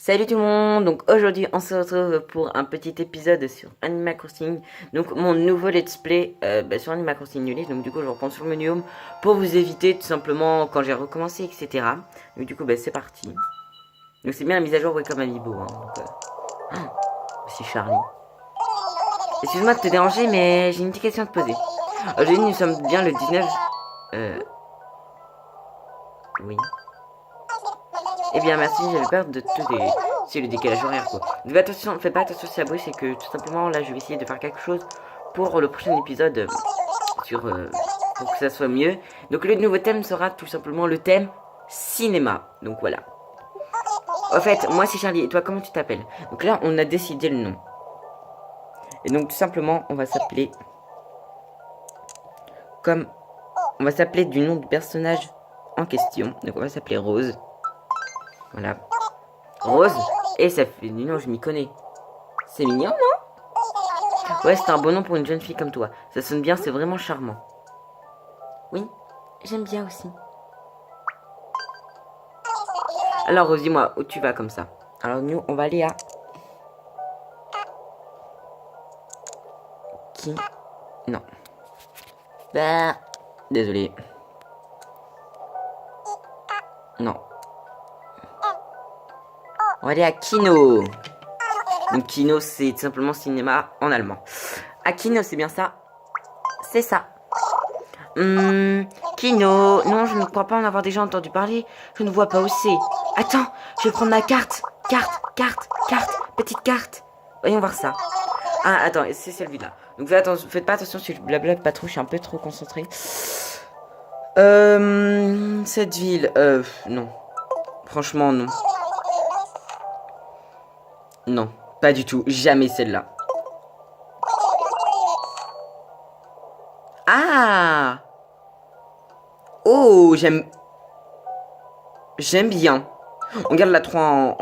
Salut tout le monde, donc aujourd'hui on se retrouve pour un petit épisode sur Animal Crossing, donc mon nouveau let's play sur Animal Crossing New Leaf. Donc du coup je reprends sur le menu home pour vous éviter tout simplement quand j'ai recommencé etc. Donc du coup c'est parti. Donc c'est bien la mise à jour Welcome Amiibo hein, c'est Charlie. Excuse-moi de te déranger mais j'ai une petite question à te poser. Aujourd'hui nous sommes bien le 19... Oui. Eh bien merci, j'avais peur de te dé... C'est le décalage horaire quoi. Donc attention, fais pas attention si ça bruit, c'est que tout simplement là je vais essayer de faire quelque chose pour le prochain épisode pour que ça soit mieux. Donc le nouveau thème sera tout simplement le thème cinéma. Donc voilà. En fait, moi c'est Charlie et toi comment tu t'appelles? Donc là on a décidé le nom. Et donc tout simplement on va s'appeler comme... On va s'appeler du nom du personnage en question. Donc on va s'appeler Rose. Voilà. Rose. Et ça fait du nom, je m'y connais. C'est mignon, non? Ouais, c'est un bon nom pour une jeune fille comme toi. Ça sonne bien, c'est vraiment charmant. Oui, j'aime bien aussi. Alors, Rose, dis-moi, où tu vas comme ça? Alors, nous, on va aller à... Qui? Non. Bah... Désolé. Non. On va aller à Kino. Donc Kino, c'est tout simplement cinéma en allemand. À Kino, c'est bien ça? C'est ça. Kino. Non, je ne crois pas en avoir déjà entendu parler. Je ne vois pas où c'est. Attends, je vais prendre ma carte. Carte. Petite carte. Voyons voir ça. Ah, attends, c'est celui-là. Donc faites pas attention si je blablate pas trop, je suis un peu trop concentré. Cette ville, non. Franchement, non. Non, pas du tout. Jamais celle-là. Ah! Oh, J'aime bien. On garde la 3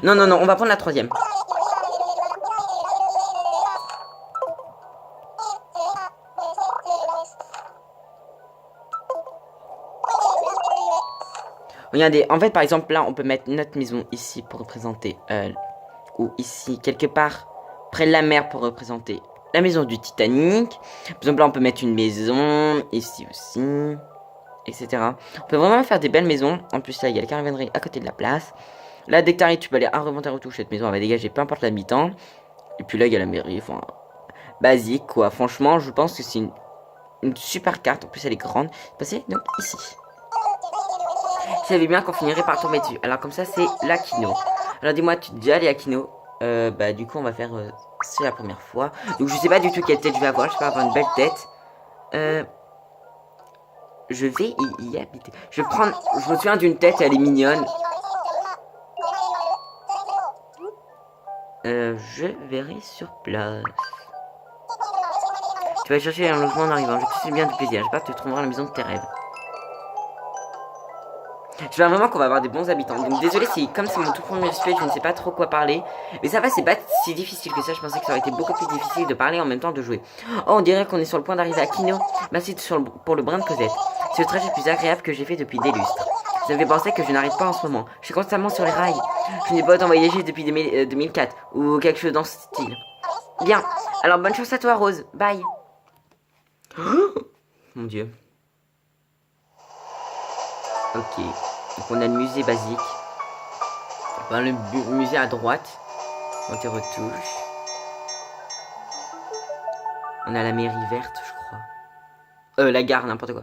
Non, on va prendre la troisième. Regardez, en fait, par exemple, là, on peut mettre notre maison ici pour représenter... ou ici, quelque part, près de la mer pour représenter la maison du Titanic. Par exemple, là, on peut mettre une maison, ici aussi, etc. On peut vraiment faire des belles maisons. En plus, là, il y a la caravannerie à côté de la place. Là, dès que t'arrives, tu peux aller à inventaire retouche. Cette maison, elle va dégager peu importe l'habitant. Et puis là, il y a la mairie, enfin, basique, quoi. Franchement, je pense que c'est une super carte. En plus, elle est grande. Passez donc ici. Je savais bien qu'on finirait par tomber dessus. Alors comme ça, c'est la Kino. Alors dis-moi, tu es déjà allé à Kino? Du coup, on va faire... c'est la première fois. Donc je sais pas du tout quelle tête je vais avoir. Je vais avoir une belle tête. Je vais y habiter. Je vais prendre... Je me souviens d'une tête, elle est mignonne. Je verrai sur place. Tu vas chercher un logement en arrivant. Je te suis bien du plaisir. J'espère que tu trouveras la maison de tes rêves. J'espère vraiment qu'on va avoir des bons habitants. Donc désolé si comme c'est mon tout premier spell, je ne sais pas trop quoi parler. Mais ça va, c'est pas si difficile que ça. Je pensais que ça aurait été beaucoup plus difficile de parler en même temps de jouer. Oh, on dirait qu'on est sur le point d'arriver à Kino. Merci pour le brin de Cosette. C'est le trajet le plus agréable que j'ai fait depuis des lustres. Ça me fait penser que je n'arrive pas en ce moment. Je suis constamment sur les rails. Je n'ai pas autant voyagé depuis 2004 ou quelque chose dans ce style. Bien. Alors bonne chance à toi, Rose. Bye. Oh, mon Dieu. Ok. Donc on a le musée basique. Enfin, le musée à droite. On te retouche. On a la mairie verte, je crois. La gare, n'importe quoi.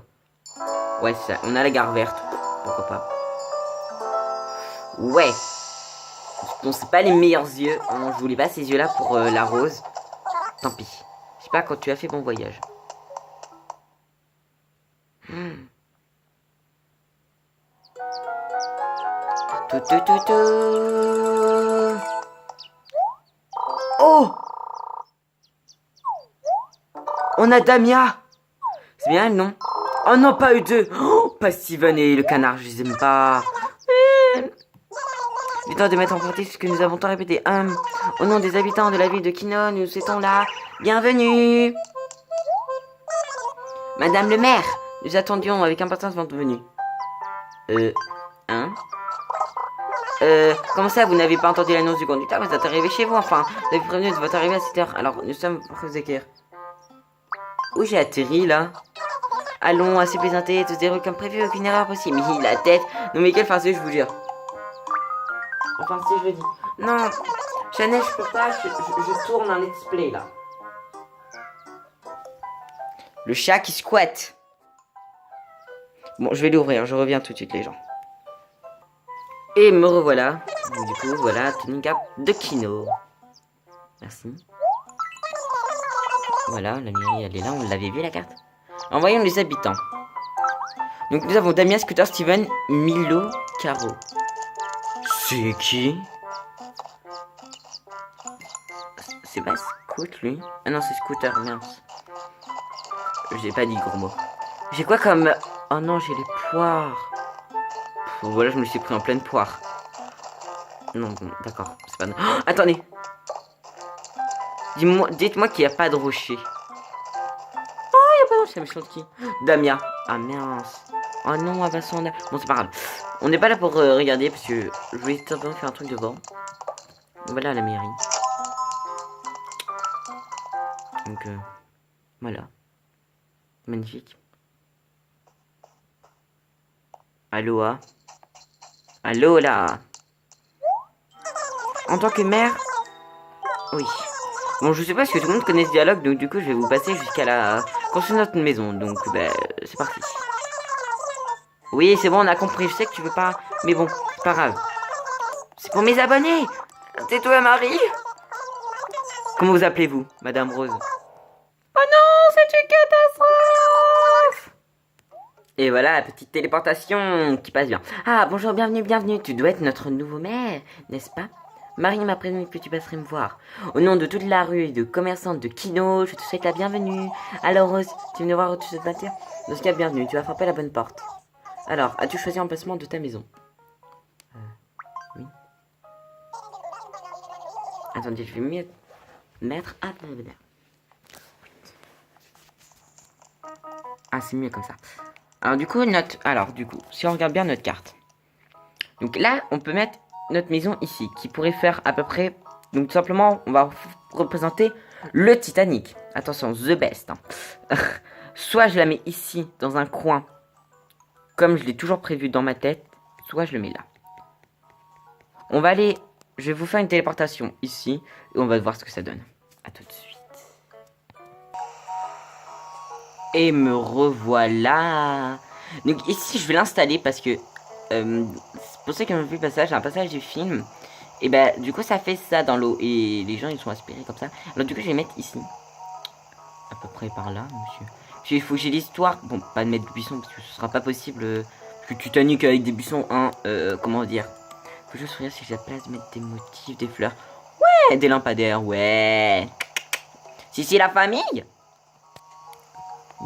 Ouais, c'est ça. On a la gare verte. Pourquoi pas. Ouais. Bon, c'est pas les meilleurs yeux. Hein. Je voulais pas ces yeux-là pour la rose. Tant pis. Je sais pas quand tu as fait bon voyage. Oh! On a Damia! C'est bien elle, non? Oh non, pas eux deux! Oh, pas Steven et le canard, je les aime pas. Il est temps de mettre en pratique ce que nous avons tant répété. Au nom des habitants de la ville de Kino, nous souhaitons la bienvenue. Madame le maire, nous attendions avec impatience votre venue. Hein? Comment ça, vous n'avez pas entendu l'annonce du conducteur? Vous êtes arrivé chez vous, enfin. Vous avez prévenu de votre arrivée à 7h. Alors, nous sommes prêts à accueillir. Où j'ai atterri, là? Allons, assez plaisanté, tout se déroule comme prévu, aucune erreur possible. Mais la tête. Non, mais quelle farce, je vous jure. Enfin, si je le dis. Non, Chanel, je peux pas, je tourne un let's play, là. Le chat qui squatte. Bon, je vais l'ouvrir, je reviens tout de suite, les gens. Et me revoilà. Du coup, voilà, tenue cap de Kino. Merci. Voilà, la mairie, elle est là, on l'avait vu, la carte. Envoyons les habitants. Donc, nous avons Damien, Scooter, Steven, Milo, Caro. C'est qui? C'est pas Scoot, lui? Ah non, c'est Scooter, mince. J'ai pas dit gros mot. J'ai quoi comme... Oh non, j'ai les poires. Voilà, je me suis pris en pleine poire. Non, bon, d'accord, c'est pas... Oh, attendez. Dites-moi qu'il n'y a pas de rocher. Oh, il n'y a pas de rocher, c'est méchant de qui? Damia. Ah, mince. Oh non, elle va s'en... Bon, c'est pas grave. On n'est pas là pour regarder, parce que je voulais simplement faire un truc devant. Voilà la mairie. Donc, voilà. Magnifique. Aloha. Allô là. En tant que maire. Oui. Bon, je sais pas si tout le monde connaît ce dialogue, donc du coup, je vais vous passer jusqu'à la construction de notre maison. Donc, ben, c'est parti. Oui, c'est bon, on a compris. Je sais que tu veux pas, mais bon, c'est pas grave. C'est pour mes abonnés. Tais-toi, Marie. Comment vous appelez-vous, Madame Rose? Oh non, c'est une catastrophe. Et voilà, la petite téléportation qui passe bien. Ah, bonjour, bienvenue, bienvenue. Tu dois être notre nouveau maire, n'est-ce pas? Marie m'a prévenu que tu passerais me voir. Au nom de toute la rue et de commerçantes de Kino, je te souhaite la bienvenue. Alors, Rose, tu veux voir où tu te bâtir? Dans ce cas, bienvenue, tu vas frapper à la bonne porte. Alors, as-tu choisi l'emplacement de ta maison? Oui. Attendez, je vais mieux mettre... Ah, c'est mieux comme ça. Alors, du coup, si on regarde bien notre carte. Donc là, on peut mettre notre maison ici, qui pourrait faire à peu près... Donc tout simplement, on va représenter le Titanic. Attention, the best. Hein. Soit je la mets ici, dans un coin, comme je l'ai toujours prévu dans ma tête, soit je le mets là. On va aller... Je vais vous faire une téléportation ici, et on va voir ce que ça donne. A tout de suite. Et me revoilà. Donc ici, je vais l'installer parce que... pour ceux qui ont vu le passage, un passage du film, et bah du coup ça fait ça dans l'eau et les gens ils sont aspirés comme ça. Alors du coup je vais mettre ici, à peu près par là, monsieur. Il faut que j'ai l'histoire, bon pas de mettre de buissons parce que ce sera pas possible, parce que Titanic avec des buissons, hein, comment dire. Faut juste regarder si j'ai la place de mettre des motifs, des fleurs, ouais, des lampadaires, ouais. Si c'est la famille.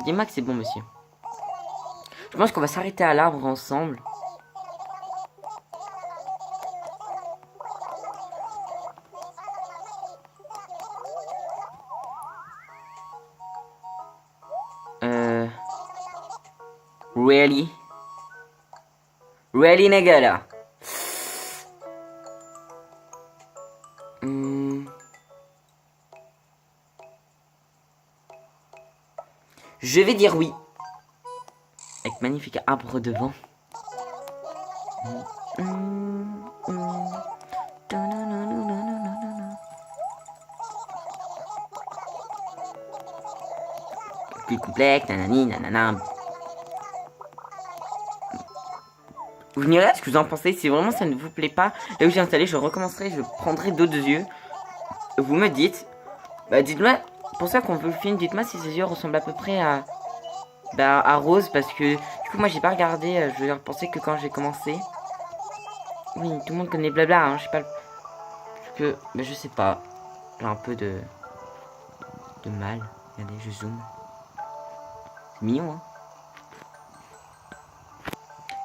Dis-moi que c'est bon monsieur. Je pense qu'on va s'arrêter à l'arbre ensemble. Really? Really, nigga, là? Je vais dire oui. Avec magnifique arbre devant. Plus complexe, nanani, nanana. Vous me direz ce que vous en pensez. Si vraiment ça ne vous plaît pas, là où j'ai installé, je recommencerai, je prendrai d'autres yeux. Vous me dites. Bah dites-moi, pour ça qu'on veut le film, dites-moi si ces yeux ressemblent à peu près à... Bah à Rose, parce que du coup moi j'ai pas regardé, je repensais que quand j'ai commencé. Oui, tout le monde connaît blabla, hein, je sais pas... Parce que, bah je sais pas. J'ai un peu de mal. Regardez, je zoome. C'est mignon, hein.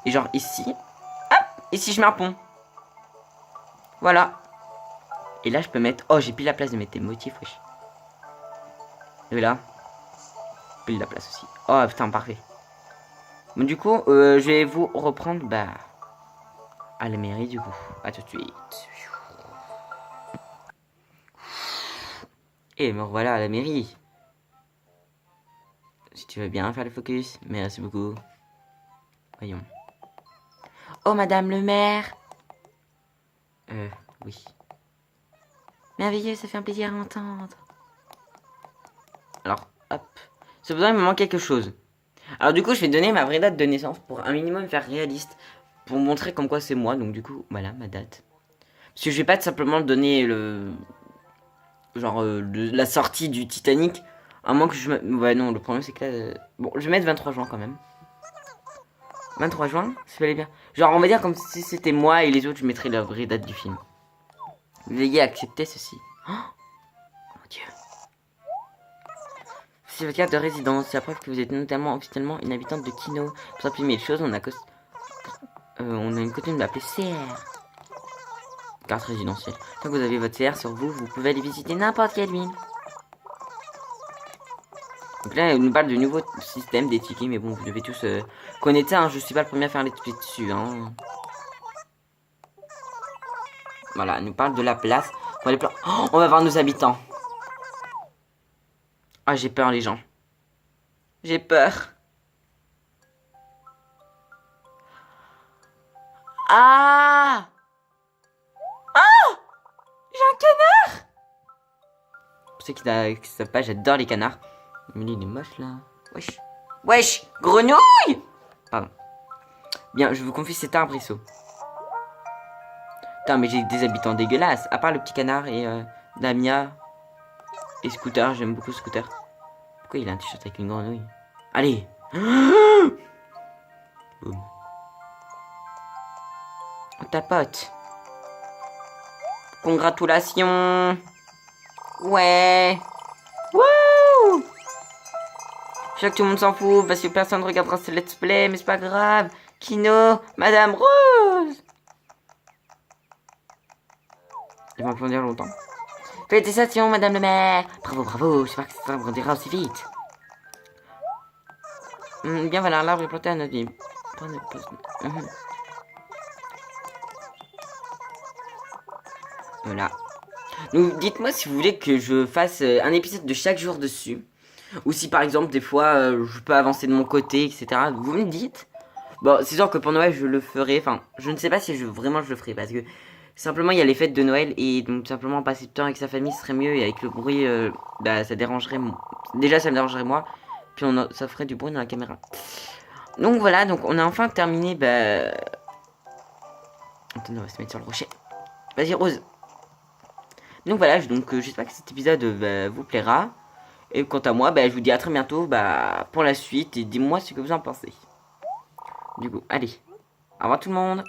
Et genre ici, hop, ici je mets un pont. Voilà. Et là je peux mettre, oh j'ai pile la place de mettre des motifs, wesh. Et là, pile la place aussi. Oh putain, parfait. Bon, du coup, je vais vous reprendre, bah, à la mairie, du coup. À tout de suite. Et me revoilà à la mairie. Si tu veux bien faire le focus, merci beaucoup. Voyons. Oh, madame le maire. Oui. Merveilleux, ça fait un plaisir à entendre. Alors, hop. Cependant, il me manque quelque chose. Alors, du coup, je vais donner ma vraie date de naissance pour un minimum faire réaliste. Pour montrer comme quoi c'est moi. Donc, du coup, voilà ma date. Parce que je vais pas tout simplement donner le. Genre, la sortie du Titanic. À moins que je me. Ouais, non, le problème c'est que là. Bon, je vais mettre 23 juin quand même. 23 juin, ça fallait bien. Genre, on va dire comme si c'était moi et les autres, je mettrais la vraie date du film. Veuillez accepter ceci. Oh mon dieu. C'est votre carte de résidence. C'est la preuve que vous êtes notamment officiellement une habitante de Kino. Pour simplifier les choses, on a une coutume d'appeler CR. Carte résidentielle. Tant que vous avez votre CR sur vous, vous pouvez aller visiter n'importe quelle ville. Donc là, on nous parle de nouveau système des tickets, mais bon, vous devez tous connaître ça, hein, je suis pas le premier à faire les tweets dessus. Hein. Voilà, on nous parle de la place. Oh, on va voir nos habitants. Ah, j'ai peur, les gens. J'ai peur. Ah! Ah! J'ai un canard! Pour ceux qui ne savent pas, j'adore les canards. Mais il est moche, là. Wesh. Wesh! Grenouille! Pardon. Bien, je vous confie, c'est un brisseau. Putain, mais j'ai des habitants dégueulasses. À part le petit canard et Damia et Scooter. J'aime beaucoup Scooter. Pourquoi il a un t-shirt avec une grenouille? Allez! Boum. On tapote. Congratulations! Ouais! Wouh! Je sais que tout le monde s'en fout parce que personne ne regardera ce let's play, mais c'est pas grave. Kino, Madame Rose! Ils vont applaudir longtemps. Félicitations, Madame le maire! Bravo, bravo, j'espère que ça grandira aussi vite. Bien voilà, l'arbre est planté à notre vie. Voilà. Donc dites-moi si vous voulez que je fasse un épisode de chaque jour dessus. Ou si par exemple des fois je peux avancer de mon côté, etc. Vous me le dites. Bon, c'est sûr que pour Noël je le ferai. Enfin, je ne sais pas si vraiment je le ferai. Parce que simplement il y a les fêtes de Noël. Et donc simplement passer du temps avec sa famille serait mieux. Et avec le bruit, bah ça dérangerait. Déjà ça me dérangerait moi. Puis ça ferait du bruit dans la caméra. Donc voilà, donc on a enfin terminé. Bah... Attendez, on va se mettre sur le rocher. Vas-y Rose. Donc voilà, donc j'espère que cet épisode vous plaira. Et quant à moi, bah, je vous dis à très bientôt pour la suite. Et dis-moi ce que vous en pensez. Du coup, allez. Au revoir tout le monde.